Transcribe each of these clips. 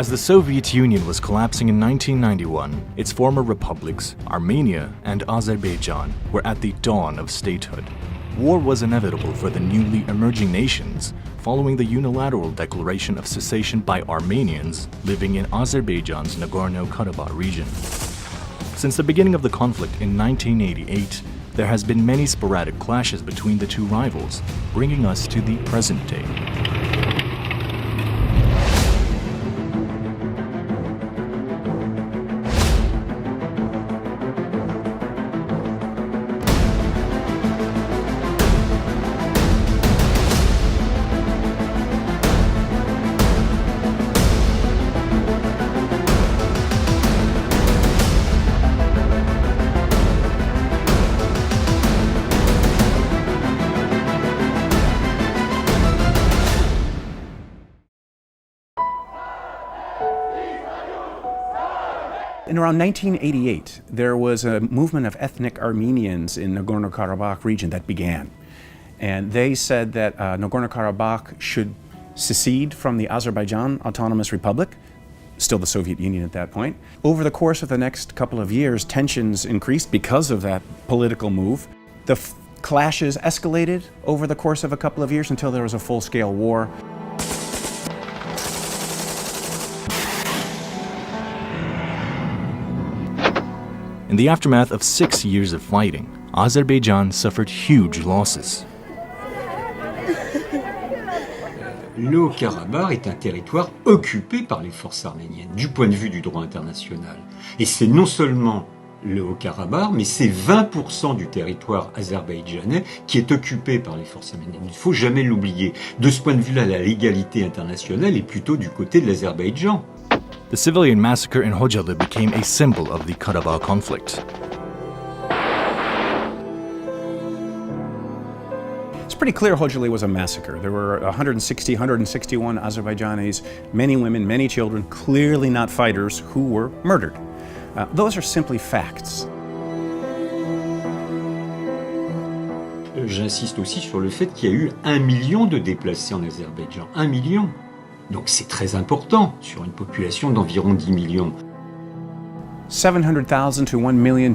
As the Soviet Union was collapsing in 1991, its former republics, Armenia and Azerbaijan, were at the dawn of statehood. War was inevitable for the newly emerging nations following the unilateral declaration of cessation by Armenians living in Azerbaijan's Nagorno-Karabakh region. Since the beginning of the conflict in 1988, there has been many sporadic clashes between the two rivals, bringing us to the present day. In around 1988, there was a movement of ethnic Armenians in Nagorno-Karabakh region that began. And they said that Nagorno-Karabakh should secede from the Azerbaijan Autonomous Republic, still the Soviet Union at that point. Over the course of the next couple of years, tensions increased because of that political move. The clashes escalated over the course of a couple of years until there was a full-scale war. In the aftermath of 6 years of fighting, Azerbaijan suffered huge losses. Le Haut-Karabakh est un territoire occupé par les forces arméniennes, du point de vue du droit international. Et c'est non seulement le Haut-Karabakh, mais c'est 20% du territoire azerbaïdjanais qui est occupé par les forces arméniennes. Il ne faut jamais l'oublier. De ce point de vue-là, la légalité internationale est plutôt du côté de l'Azerbaïdjan. The civilian massacre in Hocalı became a symbol of the Karabakh conflict. It's pretty clear Hocalı was a massacre. There were 161 Azerbaijanis, many women, many children, clearly not fighters, who were murdered. Those are simply facts. J'insiste aussi sur le fait qu'il y a eu 1 million de déplacés en Azerbaïdjan. 1 million. Donc c'est très important sur une population d'environ 10 millions. 700,000 to 1 million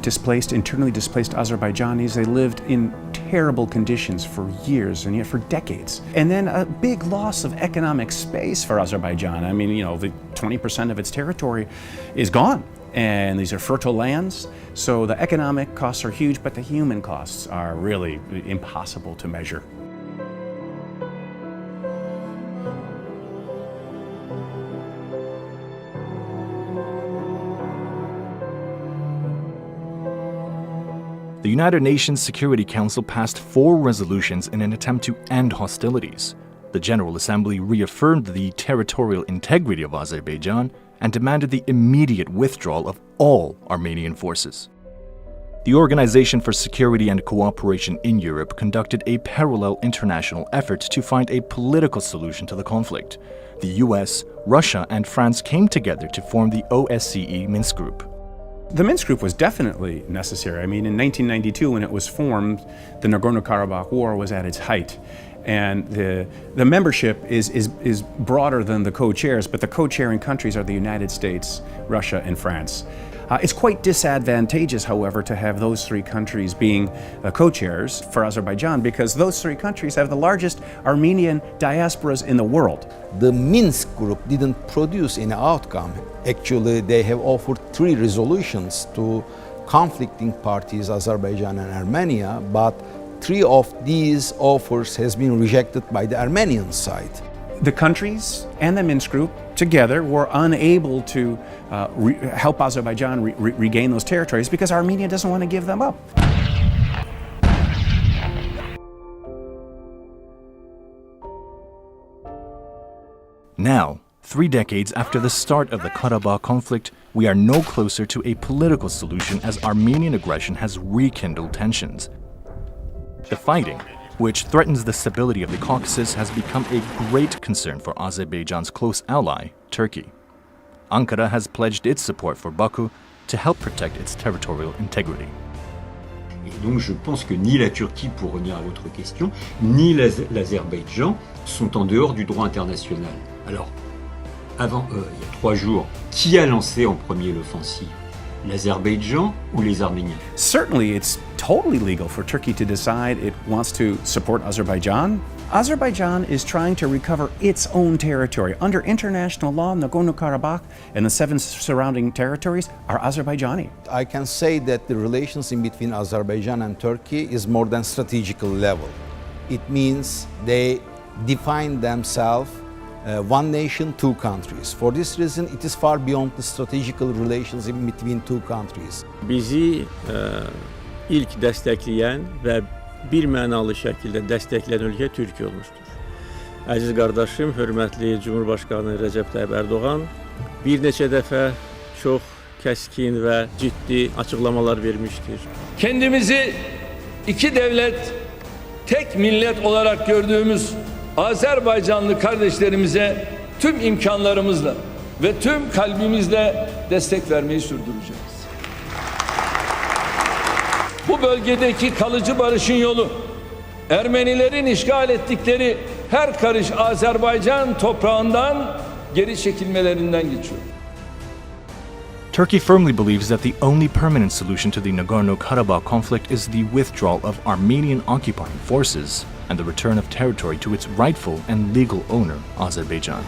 internally displaced Azerbaijanis. They lived in terrible conditions for years and yet for decades. And then a big loss of economic space for Azerbaijan. I mean, the 20% of its territory is gone. And these are fertile lands. So the economic costs are huge, but the human costs are really impossible to measure. The United Nations Security Council passed 4 resolutions in an attempt to end hostilities. The General Assembly reaffirmed the territorial integrity of Azerbaijan and demanded the immediate withdrawal of all Armenian forces. The Organization for Security and Cooperation in Europe conducted a parallel international effort to find a political solution to the conflict. The US, Russia, and France came together to form the OSCE Minsk Group. The Minsk Group was definitely necessary. I mean, in 1992, when it was formed, the Nagorno-Karabakh War was at its height. And the membership is broader than the co-chairs, but the co-chairing countries are the United States, Russia, and France. It's quite disadvantageous, however, to have those 3 countries being co-chairs for Azerbaijan, because those 3 countries have the largest Armenian diasporas in the world. The Minsk Group didn't produce any outcome. Actually, they have offered 3 resolutions to conflicting parties, Azerbaijan and Armenia, but 3 of these offers has been rejected by the Armenian side. The countries and the Minsk Group together were unable to help Azerbaijan regain those territories because Armenia doesn't want to give them up. Now, 3 decades after the start of the Karabakh conflict, we are no closer to a political solution as Armenian aggression has rekindled tensions. The fighting, which threatens the stability of the Caucasus, has become a great concern for Azerbaijan's close ally, Turkey. Ankara has pledged its support for Baku to help protect its territorial integrity. Et donc je pense que ni la Turquie, pour revenir à votre question, ni l'Azerbaïdjan sont en dehors du droit international. Alors, Avant, il y a 3 jours, qui a lancé en premier l'offensive? L'Azerbaïdjan ou les Arméniens? Certainly, it's totally legal for Turkey to decide it wants to support Azerbaijan. Azerbaijan is trying to recover its own territory. Under international law, Nagorno-Karabakh and the 7 surrounding territories are Azerbaijani. I can say that the relations in between Azerbaijan and Turkey is more than strategical level. It means they define themselves one nation, two countries. For this reason, it is far beyond the strategical relations in between two countries. Bizi ilk destekleyen ve bir mənalı şəkildə dəstəkləyən ölkə Türkiyə olmuşdur. Əziz qardaşım, hörmətli Cumhurbaşqanı Rəcəb Tayyip Erdoğan bir neçə dəfə çox kəskin və ciddi açıqlamalar vermişdir. Kendimizi iki devlet, tek millet olarak gördüğümüz Azerbaycanlı kardeşlerimize tüm imkanlarımızla ve tüm kalbimizle destek vermeyi sürdüreceğiz. Bu bölgedeki kalıcı barışın yolu, Ermenilerin işgal ettikleri her karış Azerbaycan toprağından geri çekilmelerinden geçiyor. Turkey firmly believes that the only permanent solution to the Nagorno-Karabakh conflict is the withdrawal of Armenian occupying forces and the return of territory to its rightful and legal owner, Azerbaijan.